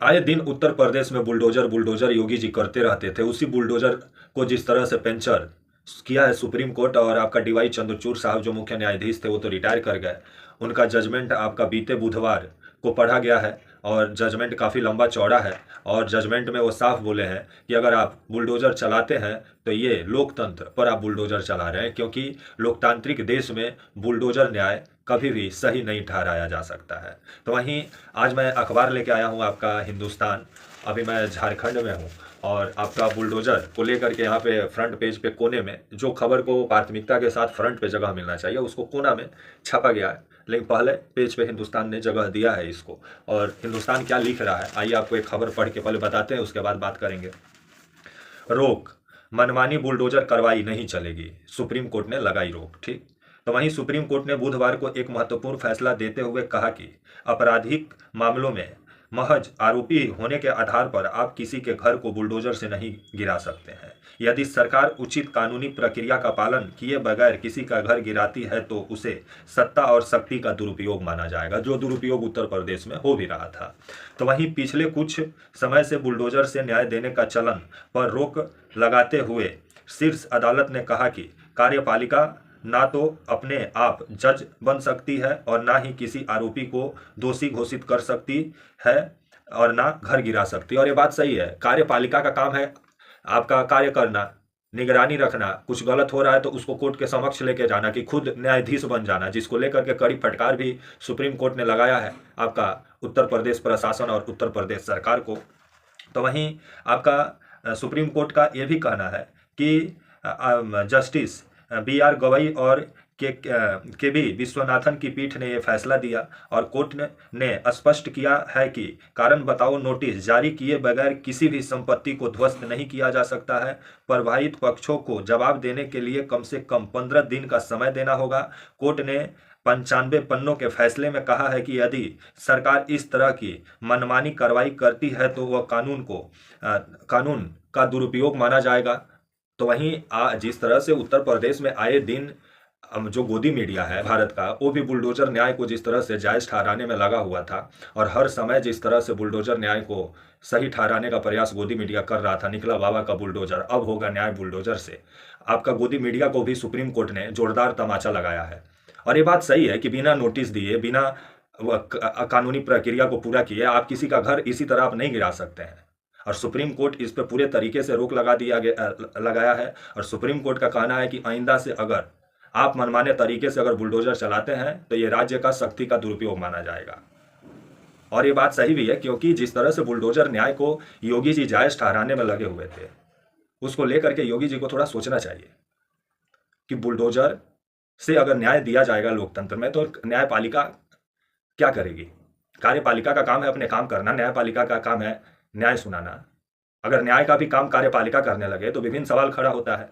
आए दिन उत्तर प्रदेश में बुलडोजर बुलडोजर योगी जी करते रहते थे। उसी बुलडोजर को जिस तरह से पेंचर किया है सुप्रीम कोर्ट, और आपका डीवाई चंद्रचूड़ साहब जो मुख्य न्यायाधीश थे वो तो रिटायर कर गए। उनका जजमेंट आपका बीते बुधवार को पढ़ा गया है और जजमेंट काफ़ी लंबा चौड़ा है। और जजमेंट में वो साफ बोले हैं कि अगर आप बुलडोजर चलाते हैं तो ये लोकतंत्र पर आप बुलडोजर चला रहे हैं, क्योंकि लोकतांत्रिक देश में बुलडोजर न्याय कभी भी सही नहीं ठहराया जा सकता है। तो वहीं आज मैं अखबार लेके आया हूँ आपका हिंदुस्तान। अभी मैं झारखंड में हूँ और आपका बुलडोजर को लेकर के यहाँ पे फ्रंट पेज पे कोने में जो खबर को प्राथमिकता के साथ फ्रंट पे जगह मिलना चाहिए उसको कोना में छपा गया है, लेकिन पहले पेज पे हिंदुस्तान ने जगह दिया है इसको। और हिंदुस्तान क्या लिख रहा है आइए आपको एक खबर पढ़ के पहले बताते हैं, उसके बाद बात करेंगे। रोक, मनमानी बुलडोजर कार्रवाई नहीं चलेगी, सुप्रीम कोर्ट ने लगाई रोक। ठीक, तो वहीं सुप्रीम कोर्ट ने बुधवार को एक महत्वपूर्ण फैसला देते हुए कहा कि आपराधिक मामलों में महज आरोपी होने के आधार पर आप किसी के घर को बुलडोजर से नहीं गिरा सकते हैं। यदि सरकार उचित कानूनी प्रक्रिया का पालन किए बगैर किसी का घर गिराती है तो उसे सत्ता और शक्ति का दुरुपयोग माना जाएगा, जो दुरुपयोग उत्तर प्रदेश में हो भी रहा था। तो वहीं पिछले कुछ समय से बुलडोजर से न्याय देने का चलन पर रोक लगाते हुए शीर्ष अदालत ने कहा कि कार्यपालिका ना तो अपने आप जज बन सकती है और ना ही किसी आरोपी को दोषी घोषित कर सकती है और ना घर गिरा सकती। और ये बात सही है, कार्यपालिका का काम है आपका कार्य करना, निगरानी रखना। कुछ गलत हो रहा है तो उसको कोर्ट के समक्ष लेके जाना, कि खुद न्यायाधीश बन जाना, जिसको लेकर के कड़ी फटकार भी सुप्रीम कोर्ट ने लगाया है आपका उत्तर प्रदेश प्रशासन और उत्तर प्रदेश सरकार को। तो वहीं आपका सुप्रीम कोर्ट का ये भी कहना है कि जस्टिस BR गवई और के बी विश्वनाथन की पीठ ने यह फैसला दिया और कोर्ट ने स्पष्ट किया है कि कारण बताओ नोटिस जारी किए बगैर किसी भी संपत्ति को ध्वस्त नहीं किया जा सकता है। प्रभावित पक्षों को जवाब देने के लिए कम से कम 15 दिन का समय देना होगा। कोर्ट ने 95 पन्नों के फैसले में कहा है कि यदि सरकार इस तरह की मनमानी कार्रवाई करती है तो वह कानून का दुरुपयोग माना जाएगा। तो वहीं जिस तरह से उत्तर प्रदेश में आए दिन जो गोदी मीडिया है भारत का, वो भी बुलडोजर न्याय को जिस तरह से जायज़ ठहराने में लगा हुआ था और हर समय जिस तरह से बुलडोजर न्याय को सही ठहराने का प्रयास गोदी मीडिया कर रहा था, निकला बाबा का बुलडोजर, अब होगा न्याय बुलडोजर से। आपका गोदी मीडिया को भी सुप्रीम कोर्ट ने जोरदार तमाचा लगाया है। और ये बात सही है कि बिना नोटिस दिए, बिना कानूनी प्रक्रिया को पूरा किए आप किसी का घर इसी तरह आप नहीं गिरा सकते हैं। और सुप्रीम कोर्ट इस पर पूरे तरीके से रोक लगाया है। और सुप्रीम कोर्ट का कहना है कि आइंदा से अगर आप मनमाने तरीके से अगर बुलडोजर चलाते हैं तो ये राज्य का शक्ति का दुरुपयोग माना जाएगा। और ये बात सही भी है, क्योंकि जिस तरह से बुलडोजर न्याय को योगी जी जायज़ ठहराने में लगे हुए थे, उसको लेकर के योगी जी को थोड़ा सोचना चाहिए कि बुलडोजर से अगर न्याय दिया जाएगा लोकतंत्र में तो न्यायपालिका क्या करेगी। कार्यपालिका का काम है अपने काम करना, न्यायपालिका का काम है न्याय सुनाना। अगर न्याय का भी काम कार्यपालिका करने लगे तो विभिन्न सवाल खड़ा होता है।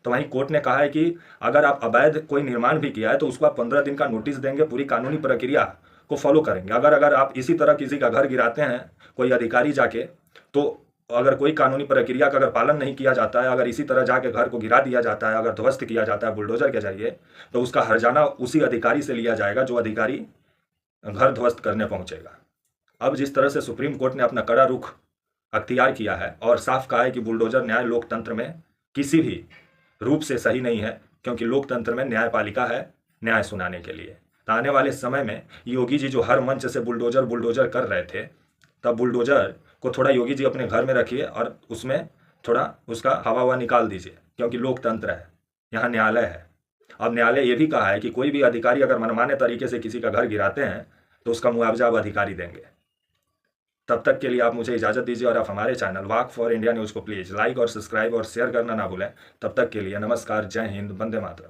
तो वहीं कोर्ट ने कहा है कि अगर आप अवैध कोई निर्माण भी किया है तो उसको आप 15 दिन का नोटिस देंगे, पूरी कानूनी प्रक्रिया को फॉलो करेंगे। अगर आप इसी तरह किसी का घर गिराते हैं कोई अधिकारी जाके, तो अगर कोई कानूनी प्रक्रिया का अगर पालन नहीं किया जाता है, अगर इसी तरह जाके घर को गिरा दिया जाता है, अगर ध्वस्त किया जाता है बुलडोजर के जरिए, तो उसका हर्जाना उसी अधिकारी से लिया जाएगा जो अधिकारी घर ध्वस्त करने पहुंचेगा। अब जिस तरह से सुप्रीम कोर्ट ने अपना कड़ा रुख अख्तियार किया है और साफ कहा है कि बुलडोजर न्याय लोकतंत्र में किसी भी रूप से सही नहीं है, क्योंकि लोकतंत्र में न्यायपालिका है न्याय सुनाने के लिए। तो आने वाले समय में योगी जी जो हर मंच से बुलडोजर बुलडोजर कर रहे थे, तब बुलडोजर को थोड़ा योगी जी अपने घर में रखिए और उसमें थोड़ा उसका हवा निकाल दीजिए, क्योंकि लोकतंत्र है, यहाँ न्यायालय है। अब न्यायालय ये भी कहा है कि कोई भी अधिकारी अगर मनमाने तरीके से किसी का घर गिराते हैं तो उसका मुआवजा अब अधिकारी देंगे। तब तक के लिए आप मुझे इजाज़त दीजिए और आप हमारे channel walk for India news को प्लीज़ लाइक और सब्सक्राइब और शेयर करना ना भूलें। तब तक के लिए नमस्कार, जय हिंद, वंदे मातरम।